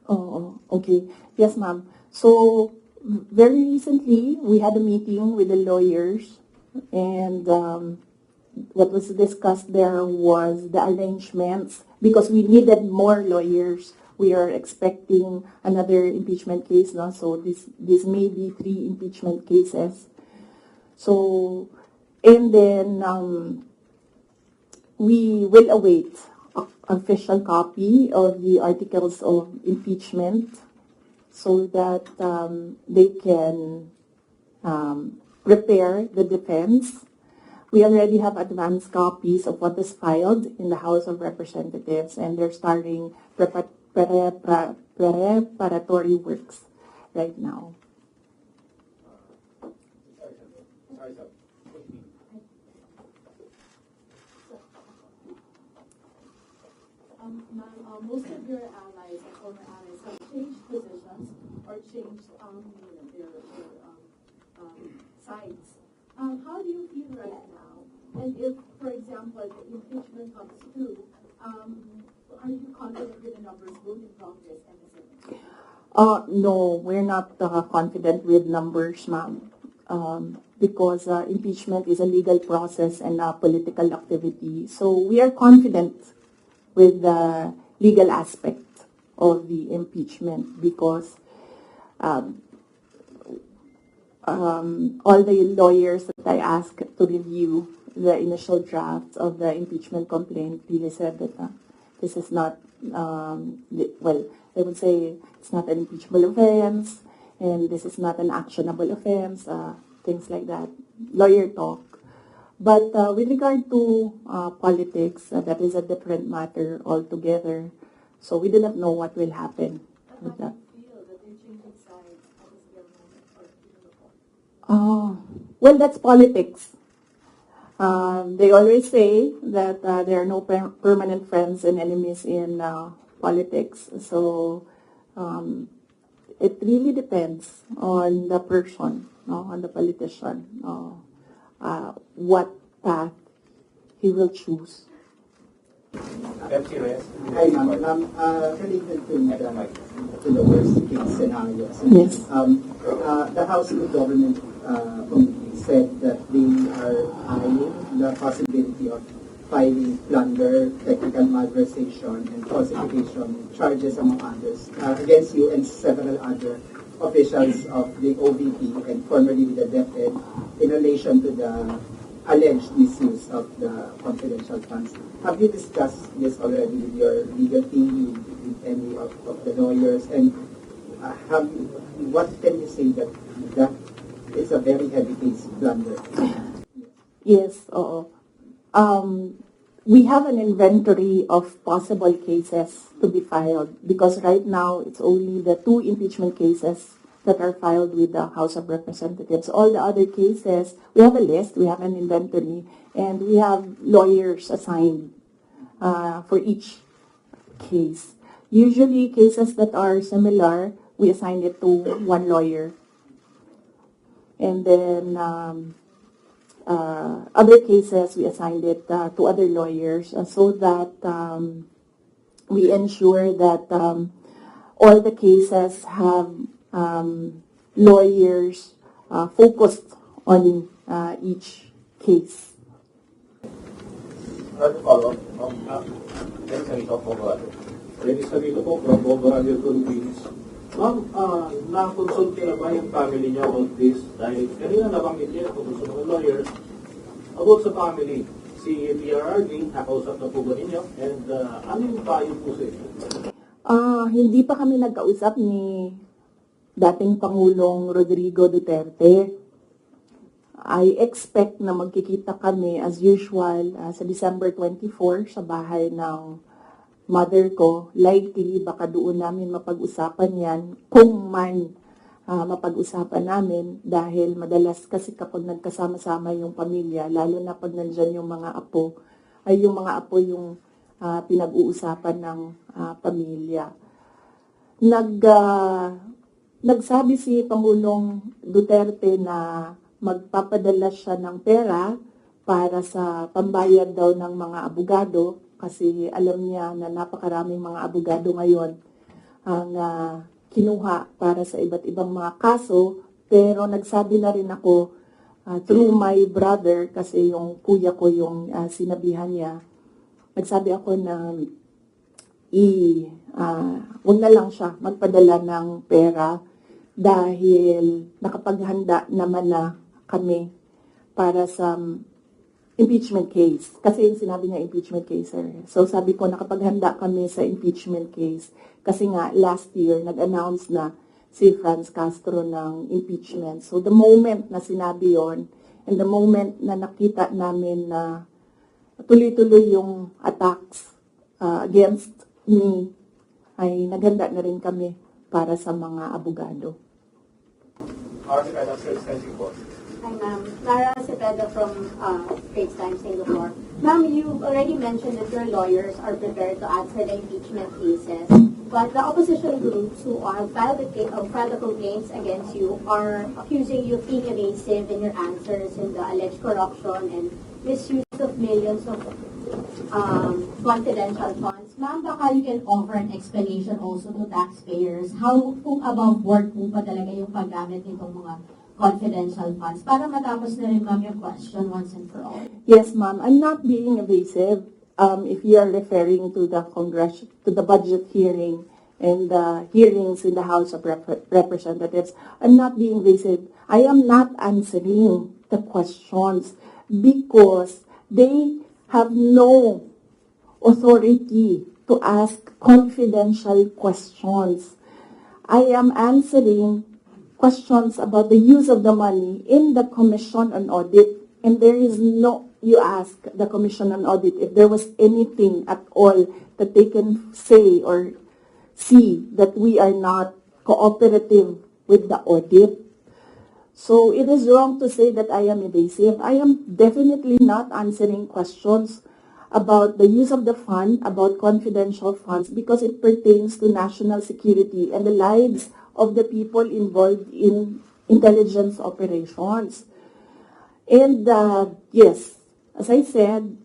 Oh, okay. Yes, ma'am. So, very recently, we had a meeting with the lawyers, and what was discussed there was the arrangements, because we needed more lawyers. We are expecting another impeachment case now, so this may be 3 impeachment cases. So, and then we will await official copy of the articles of impeachment so that they can prepare the defense. We already have advanced copies of what is filed in the House of Representatives, and they're starting preparatory works right now. Most of your allies and former allies have changed positions or changed their sides. How do you feel right now? And if, for example, the impeachment comes through, are you confident with the numbers both in Congress and the Senate? No, we're not confident with numbers, ma'am, because impeachment is a legal process and a political activity. So we are confident with the legal aspect of the impeachment because all the lawyers that I asked to review the initial draft of the impeachment complaint really said that this is not, well, they would say it's not an impeachable offense and this is not an actionable offense, things like that, lawyer talk. But with regard to politics, that is a different matter altogether. So we do not know what will happen with that. Well, that's politics. They always say that there are no permanent friends and enemies in politics. So it really depends on the person, no, on the politician, what path he will choose. Hi, ma'am. Related to the worst case scenarios. Yes. The House of Government Committee said that they are eyeing the possibility of filing plunder, technical malversation, and falsification charges, among others, against you and several other officials of the OVP and formerly with the DepEd in relation to the alleged misuse of the confidential funds. Have you discussed this already with your legal team, with any of the lawyers, and what can you say that is a very heavy case blunder? Yes, we have an inventory of possible cases to be filed because right now it's only the 2 impeachment cases that are filed with the House of Representatives. All the other cases, we have a list, we have an inventory, and we have lawyers assigned for each case. Usually cases that are similar, we assign it to one lawyer. And then other cases, we assigned it to other lawyers so that we ensure that all the cases have lawyers focused on each case. Another follow-up. Dennis Camilo po from Boga Radio Philippines. Ma'am, na-consult na ba yung family niyo about this? Dahil kanina nabanggit niya kung gusto mga lawyers about sa family. Si FPRRD, nakausap na po ba ninyo? And ano yung payo po sa inyo? Hindi pa kami nagkausap ni dating Pangulong Rodrigo Duterte. I expect na magkikita kami as usual sa December 24 sa bahay ng mother ko. Likely baka doon namin mapag-usapan yan kung man mapag-usapan namin dahil madalas kasi kapag nagkasama-sama yung pamilya, lalo na pag nandyan yung mga apo, ay yung mga apo yung pinag-uusapan ng pamilya. Nagsabi si Pangulong Duterte na magpapadala siya ng pera para sa pambayad daw ng mga abogado kasi alam niya na napakaraming mga abogado ngayon ang kinuha para sa iba't ibang mga kaso, pero nagsabi na rin ako through my brother, kasi yung kuya ko yung sinabihan niya, nagsabi ako na wag na lang siya magpadala ng pera dahil nakapaghanda naman na kami para sa impeachment case. Kasi yung sinabi niya impeachment case, sir. So sabi ko, nakapaghanda kami sa impeachment case. Kasi nga, last year, nag-announce na si Franz Castro ng impeachment. So the moment na sinabi yon, and the moment na nakita namin na tuloy-tuloy yung attacks against me, ay naghanda na rin kami para sa mga abogado. Hi, ma'am. Sara from Straits Times, Singapore. Ma'am, you've already mentioned that your lawyers are prepared to answer the impeachment cases, but the opposition groups who have filed the complaints against you are accusing you of being evasive in your answers in the alleged corruption and misuse of millions of confidential funds. Ma'am, baka you can offer an explanation also to taxpayers how kung above board po pa talaga yung paggamit nitong mga confidential funds para matapos na rin, ma'am, yung question once and for all. Yes, ma'am. I'm not being evasive. If you are referring to the budget hearing and the hearings in the House of Representatives, I'm not being evasive. I am not answering the questions because they have no authority to ask confidential questions. I am answering questions about the use of the money in the Commission on Audit, and there is no, you ask the Commission on Audit if there was anything at all that they can say or see that we are not cooperative with the audit. So it is wrong to say that I am evasive. I am definitely not answering questions about the use of the fund, about confidential funds, because it pertains to national security and the lives of the people involved in intelligence operations. And yes, as I said,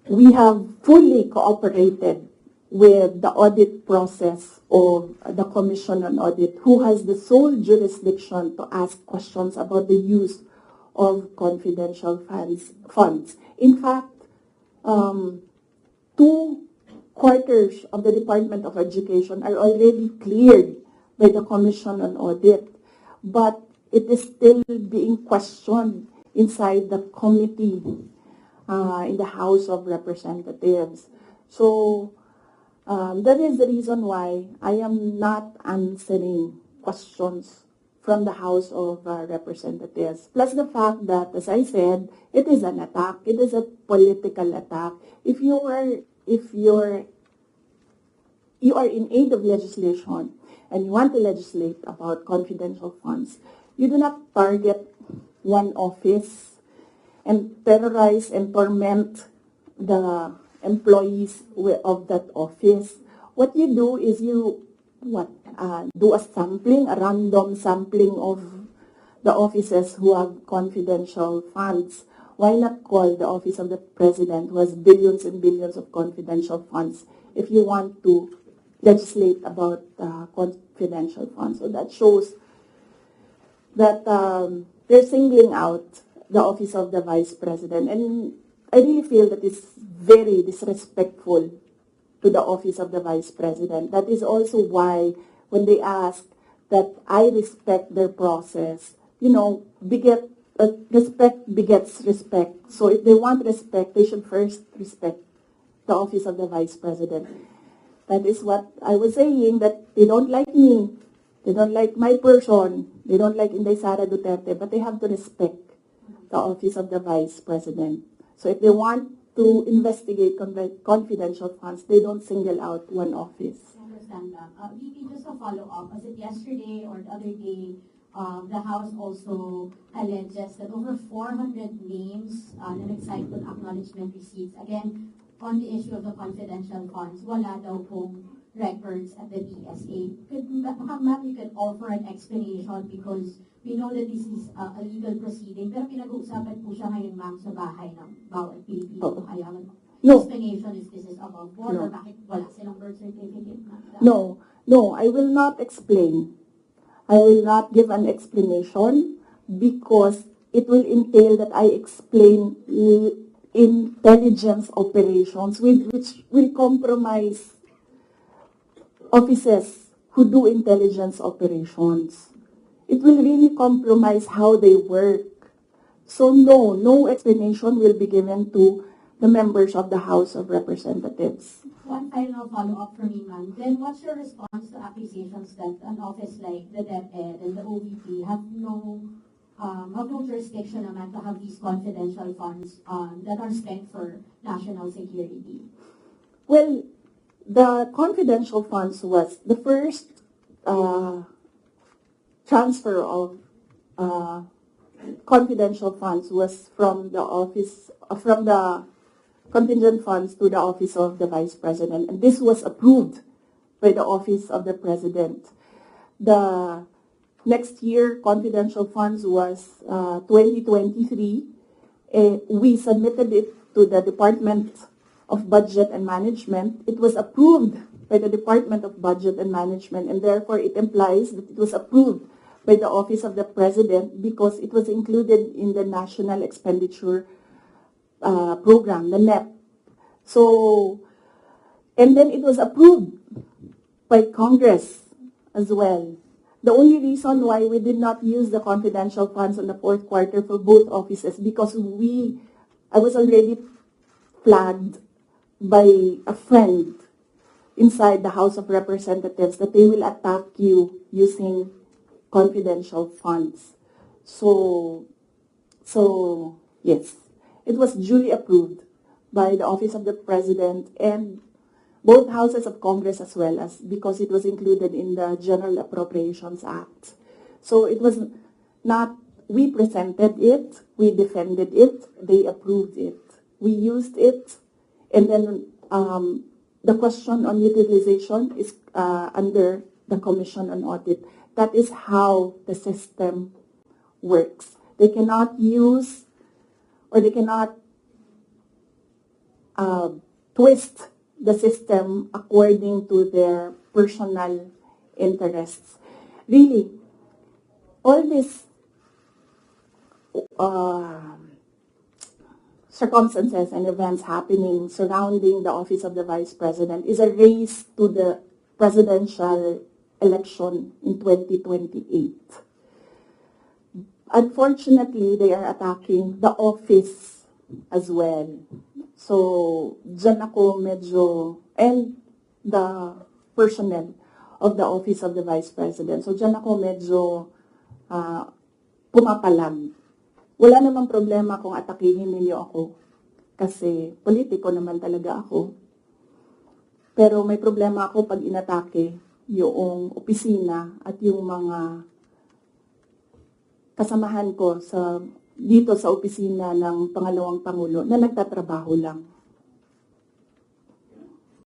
we have fully cooperated with the audit process of the Commission on Audit, who has the sole jurisdiction to ask questions about the use of confidential funds. In fact, 2/4 of the Department of Education are already cleared by the Commission on Audit, but it is still being questioned inside the committee in the House of Representatives. So that is the reason why I am not answering questions from the House of Representatives. Plus the fact that, as I said, it is an attack. It is a political attack. If you are in aid of legislation and you want to legislate about confidential funds, you do not target one office and terrorize and torment the employees of that office. What you do is you do a sampling, a random sampling of the offices who have confidential funds. Why not call the office of the president, who has billions and billions of confidential funds, if you want to legislate about confidential funds? So that shows that they're singling out the office of the vice president. And I really feel that it's very disrespectful to the office of the vice president. That is also why when they ask that I respect their process, respect begets respect. So if they want respect, they should first respect the office of the vice president. That is what I was saying, that they don't like me, they don't like my person, they don't like Inday Sara Duterte, but they have to respect the office of the vice president. So if they want to investigate confidential funds, they don't single out one office. I understand that. VP, just a follow-up. Was it yesterday or the other day, the House also alleges that over 400 names na nag-cite with acknowledgement receipts, again, on the issue of the confidential funds, wala daw pong records at the DSA. Ma'am, you could offer an explanation because we know that this is a legal proceeding, pero pinag-uusapan po siya ngayon, ma'am, sa bahay ng bawat Pilipino. Kaya No. explanation if this is above board No. or bakit wala silang birth certificate na? No, I will not explain. I will not give an explanation because it will entail that I explain intelligence operations which will compromise officers who do intelligence operations. It will really compromise how they work. So no explanation will be given to the members of the House of Representatives. One final follow-up for me, ma'am. Then what's your response to accusations that an office like the DepEd and the OVP have no jurisdiction naman to have these confidential funds that are spent for national security? Well, the confidential funds was the first transfer of confidential funds was from the office, from the contingent funds to the office of the Vice President. And this was approved by the office of the President. The next year, confidential funds was 2023. We submitted it to the Department of Budget and Management. It was approved by the Department of Budget and Management, and therefore it implies that it was approved by the Office of the President because it was included in the National Expenditure Program, the NEP. So, and then it was approved by Congress as well. The only reason why we did not use the confidential funds in the fourth quarter for both offices because I was already flagged by a friend inside the House of Representatives that they will attack you using confidential funds. So yes, it was duly approved by the Office of the President and both houses of Congress as well as because it was included in the General Appropriations Act. So it was not, we presented it, we defended it, they approved it. We used it, and then the question on utilization is under the Commission on Audit. That is how the system works. They cannot use or they cannot twist the system according to their personal interests. Really, all these circumstances and events happening surrounding the office of the Vice President is a race to the presidential election in 2028. Unfortunately, they are attacking the office as well. So, dyan ako medyo, and the personnel of the office of the Vice President. So, dyan ako medyo pumapalag. Wala namang problema kung atakihin ninyo ako. Kasi politiko naman talaga ako. Pero may problema ako pag inatake yung opisina at yung mga kasamahan ko dito sa opisina ng Pangalawang Pangulo na nagtatrabaho lang.